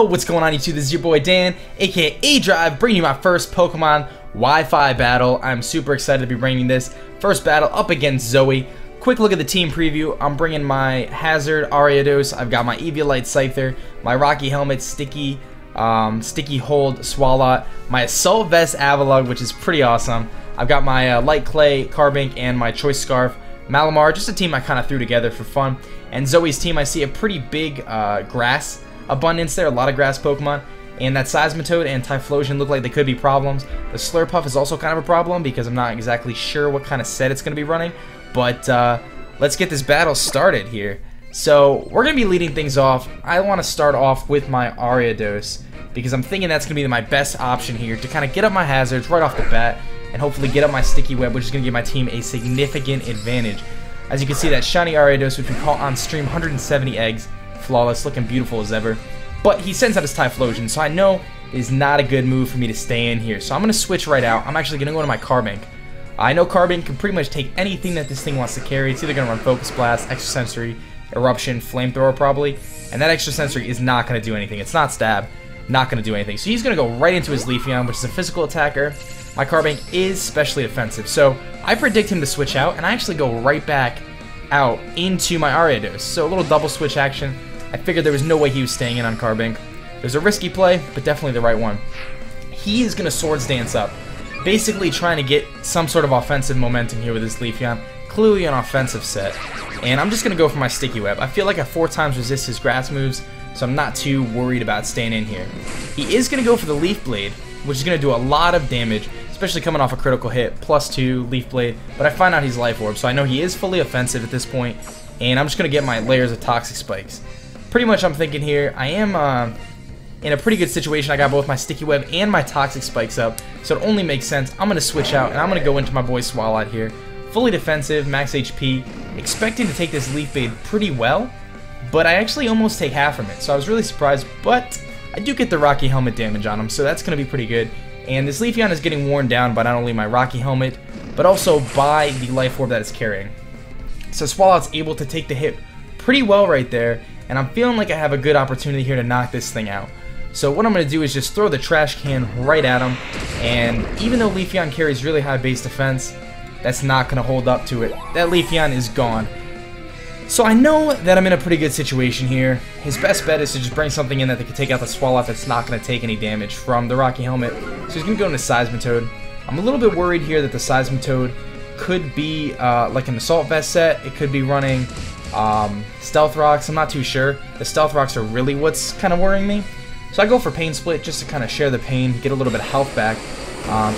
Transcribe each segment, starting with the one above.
Yo, what's going on YouTube? This is your boy Dan, aka aDrive, bringing you my first Pokemon Wi-Fi battle. I'm super excited to be bringing this first battle up against Zoey. Quick look at the team preview. I'm bringing my Hazard Ariados. I've got my Eviolite Scyther, my Rocky Helmet Sticky Hold Swalot, my Assault Vest Avalugg, which is pretty awesome. I've got my Light Clay Carbink and my Choice Scarf Malamar, just a team I kind of threw together for fun. And Zoey's team, I see a pretty big grass abundance there, a lot of grass Pokemon. And that Seismitoad and Typhlosion look like they could be problems. The Slurpuff is also kind of a problem because I'm not exactly sure what kind of set it's going to be running. But let's get this battle started here. So we're going to be leading things off. I want to start off with my Ariados because I'm thinking that's going to be my best option here to kind of get up my hazards right off the bat and hopefully get up my Sticky Web, which is going to give my team a significant advantage. As you can see, that shiny Ariados, which we caught on stream, 170 eggs, flawless, looking beautiful as ever. But he sends out his Typhlosion, so I know it is not a good move for me to stay in here. So I'm going to switch right out. I'm actually going to go to my Carbink. I know Carbink can pretty much take anything that this thing wants to carry. It's either going to run Focus Blast, Extrasensory, Eruption, Flamethrower probably. And that Extrasensory is not going to do anything. It's not Stab. Not going to do anything. So he's going to go right into his Leafeon, which is a physical attacker. My Carbink is specially defensive. So I predict him to switch out, and I actually go right back out into my Ariados. So a little double switch action. I figured there was no way he was staying in on Carbink. There's a risky play, but definitely the right one. He is going to Swords Dance up, basically trying to get some sort of offensive momentum here with his Leafeon. Clearly an offensive set. And I'm just going to go for my Sticky Web. I feel like I 4 times resist his grass moves, so I'm not too worried about staying in here. He is going to go for the Leaf Blade, which is going to do a lot of damage, especially coming off a critical hit, +2 Leaf Blade. But I find out he's Life Orb, so I know he is fully offensive at this point. And I'm just going to get my layers of Toxic Spikes. Pretty much I'm thinking here, I am in a pretty good situation. I got both my Sticky Web and my Toxic Spikes up, so it only makes sense. I'm going to switch out, and I'm going to go into my boy Swalot here. Fully defensive, max HP, expecting to take this Leaf Blade pretty well, but I actually almost take half from it, so I was really surprised, but I do get the Rocky Helmet damage on him, so that's going to be pretty good. And this Leafeon is getting worn down by not only my Rocky Helmet, but also by the Life Orb that it's carrying. So Swalot's able to take the hit pretty well right there, and I'm feeling like I have a good opportunity here to knock this thing out. So what I'm going to do is just throw the trash can right at him, and even though Leafeon carries really high base defense, that's not going to hold up to it. That Leafeon is gone. So I know that I'm in a pretty good situation here. His best bet is to just bring something in that can take out the Swalot that's not going to take any damage from the Rocky Helmet. So he's going to go into Seismitoad. I'm a little bit worried here that the Seismitoad could be like an Assault Vest set. It could be running Stealth Rocks. I'm not too sure. The Stealth Rocks are really what's kind of worrying me. So I go for Pain Split just to kind of share the pain, get a little bit of health back.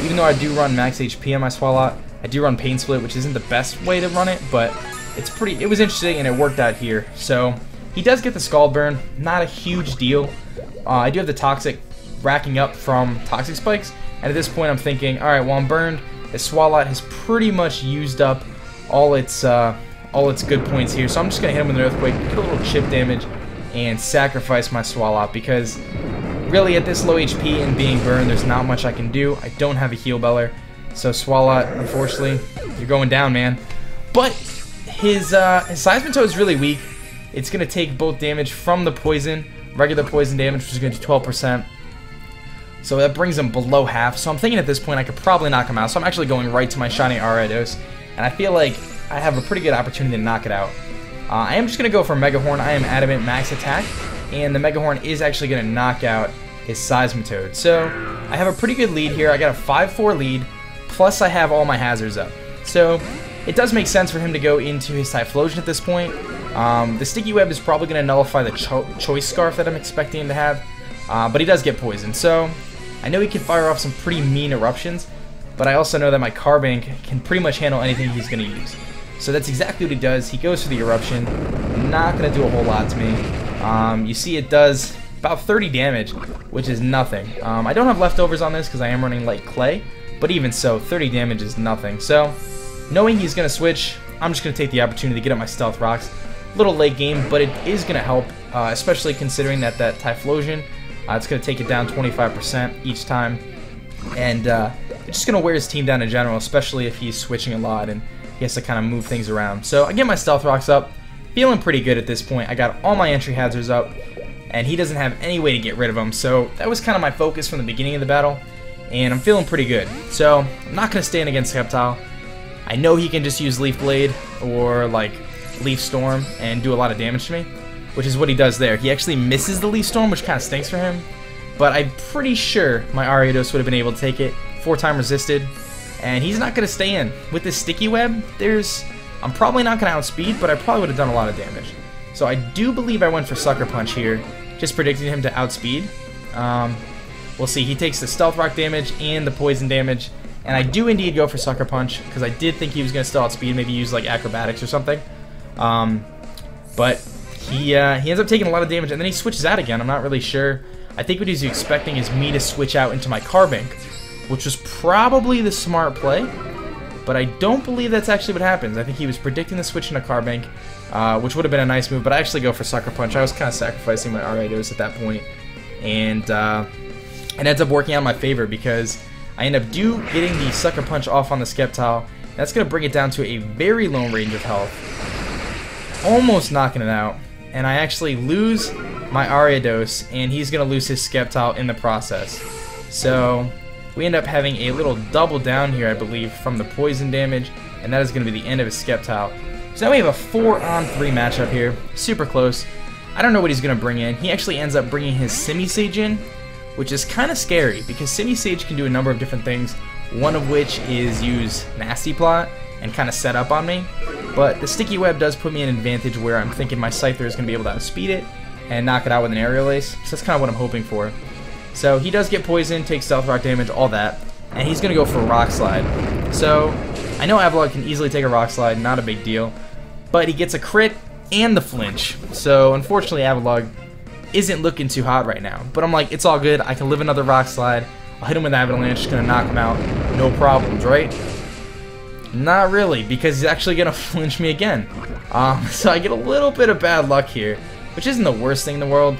Even though I do run max HP on my Swalot, I do run Pain Split, which isn't the best way to run it, but it was interesting and it worked out here. So he does get the Scald Burn, not a huge deal. I do have the Toxic racking up from Toxic Spikes, and at this point I'm thinking, alright, well I'm burned. The Swalot has pretty much used up all its good points here, so I'm just going to hit him with an Earthquake, get a little chip damage, and sacrifice my Swalot, because really at this low HP and being burned, there's not much I can do. I don't have a Heal Beller, so Swalot, unfortunately, you're going down, man. But his Seismitoad is really weak. It's going to take both damage from the poison, regular poison damage, which is going to do 12%. So that brings him below half. So I'm thinking at this point I could probably knock him out. So I'm actually going right to my shiny Ariados, and I feel like I have a pretty good opportunity to knock it out. I am just going to go for Mega Horn. I am Adamant Max Attack, and the Mega Horn is actually going to knock out his Seismitoad. So I have a pretty good lead here. I got a 5-4 lead, plus I have all my hazards up. So it does make sense for him to go into his Typhlosion at this point. The Sticky Web is probably going to nullify the Choice Scarf that I'm expecting him to have, but he does get poisoned. So I know he can fire off some pretty mean eruptions, but I also know that my Carbink can pretty much handle anything he's going to use. So that's exactly what he does. He goes for the Eruption. Not going to do a whole lot to me. You see it does about 30 damage, which is nothing. I don't have leftovers on this because I am running Light Clay, but even so, 30 damage is nothing. So knowing he's going to switch, I'm just going to take the opportunity to get up my Stealth Rocks. Little late game, but it is going to help, especially considering that Typhlosion, it's going to take it down 25% each time. And it's just going to wear his team down in general, especially if he's switching a lot and he has to kind of move things around. So I get my Stealth Rocks up, feeling pretty good at this point. I got all my entry hazards up, and he doesn't have any way to get rid of him. So that was kind of my focus from the beginning of the battle, and I'm feeling pretty good. So I'm not going to stand against Sceptile. I know he can just use Leaf Blade or like Leaf Storm and do a lot of damage to me, which is what he does there. He actually misses the Leaf Storm, which kind of stinks for him, but I'm pretty sure my Ariados would have been able to take it. 4-time resisted, and he's not going to stay in. With this Sticky Web, I'm probably not going to outspeed, but I probably would have done a lot of damage. So I do believe I went for Sucker Punch here, just predicting him to outspeed. We'll see. He takes the Stealth Rock damage and the Poison damage, and I do indeed go for Sucker Punch, because I did think he was going to still outspeed, maybe use like Acrobatics or something. But he ends up taking a lot of damage, and then he switches out again. I'm not really sure. I think what he's expecting is me to switch out into my Carbink, which was probably the smart play, but I don't believe that's actually what happens. I think he was predicting the switch into Carbink, which would have been a nice move, but I actually go for Sucker Punch. I was kind of sacrificing my Ariados at that point, and it ends up working out in my favor because I end up getting the Sucker Punch off on the Sceptile. That's going to bring it down to a very low range of health, almost knocking it out, and I actually lose my Ariados, and he's going to lose his Sceptile in the process. So we end up having a little double down here, I believe, from the poison damage, and that is going to be the end of his Sceptile. So now we have a 4-on-3 matchup here, super close. I don't know what he's going to bring in. He actually ends up bringing his Simisage in, which is kind of scary because Simisage can do a number of different things, one of which is use Nasty Plot and kind of set up on me. But the Sticky Web does put me in an advantage where I'm thinking my Scyther is going to be able to outspeed it and knock it out with an Aerial Ace. So that's kind of what I'm hoping for. So he does get poisoned, takes Stealth Rock damage, all that, and he's going to go for a Rock Slide. So I know Avalugg can easily take a Rock Slide, not a big deal, but he gets a crit and the flinch. So unfortunately Avalugg isn't looking too hot right now. But I'm like, it's all good, I can live another Rock Slide, I'll hit him with Avalanche, just going to knock him out, no problems, right? Not really, because he's actually going to flinch me again. So I get a little bit of bad luck here, which isn't the worst thing in the world.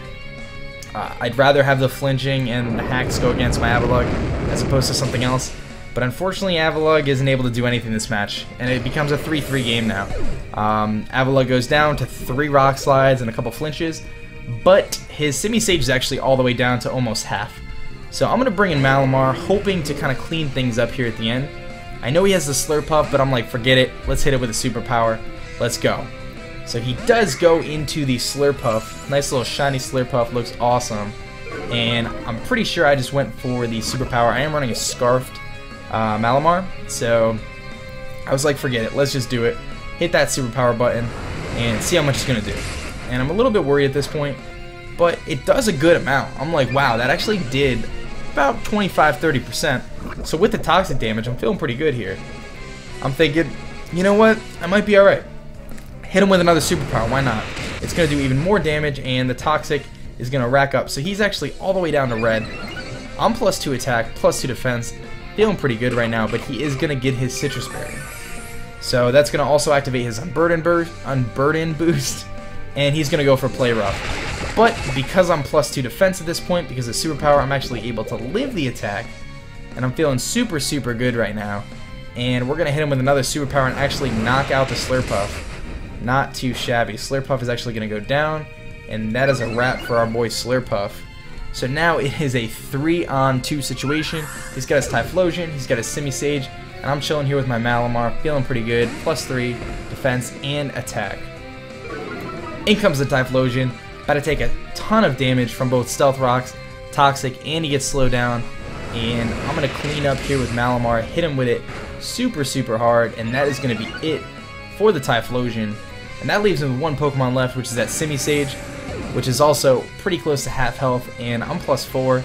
I'd rather have the flinching and the hacks go against my Avalugg as opposed to something else. But unfortunately, Avalugg isn't able to do anything this match, and it becomes a 3-3 game now. Avalugg goes down to 3 Rock Slides and a couple flinches, but his Simisage is actually all the way down to almost half. So I'm going to bring in Malamar, hoping to kind of clean things up here at the end. I know he has the Slurpuff, but I'm like, forget it. Let's hit it with a Superpower. Let's go. So he does go into the Slurpuff. Nice little shiny Slurpuff, looks awesome. And I'm pretty sure I just went for the Superpower. I am running a Scarfed Malamar, so I was like, forget it. Let's just do it. Hit that Superpower button and see how much it's going to do. And I'm a little bit worried at this point, but it does a good amount. I'm like, wow, that actually did about 25-30%. So with the toxic damage, I'm feeling pretty good here. I'm thinking, you know what? I might be alright. Hit him with another Superpower, why not? It's going to do even more damage, and the toxic is going to rack up. So he's actually all the way down to red. I'm +2 attack, +2 defense. Feeling pretty good right now, but he is going to get his Citrus Berry. So that's going to also activate his Unburden boost, and he's going to go for Play Rough. But because I'm +2 defense at this point, because of Superpower, I'm actually able to live the attack, and I'm feeling super, super good right now. And we're going to hit him with another Superpower and actually knock out the Slurpuff. Not too shabby. Slurpuff is actually going to go down, and that is a wrap for our boy Slurpuff. So now it is a 3-on-2 situation. He's got his Typhlosion, he's got his Simisage, and I'm chilling here with my Malamar, feeling pretty good. +3 defense and attack. In comes the Typhlosion, about to take a ton of damage from both Stealth Rocks, Toxic, and he gets slowed down. And I'm going to clean up here with Malamar, hit him with it super, super hard, and that is going to be it for the Typhlosion. And that leaves him with one Pokemon left, which is that Simisage, which is also pretty close to half health, and I'm +4.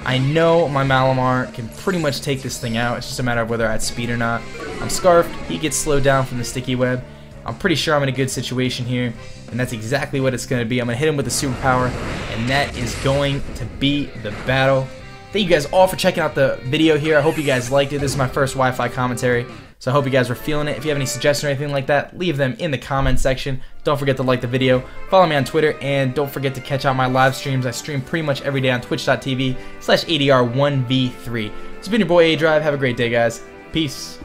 I know my Malamar can pretty much take this thing out. It's just a matter of whether I had speed or not. I'm Scarfed. He gets slowed down from the Sticky Web. I'm pretty sure I'm in a good situation here, and that's exactly what it's going to be. I'm going to hit him with a Superpower, and that is going to be the battle. Thank you guys all for checking out the video here. I hope you guys liked it. This is my first Wi-Fi commentary, so I hope you guys were feeling it. If you have any suggestions or anything like that, leave them in the comment section. Don't forget to like the video, follow me on Twitter, and don't forget to catch out my live streams. I stream pretty much every day on twitch.tv/ADR1v3. It's been your boy aDrive. Have a great day, guys. Peace.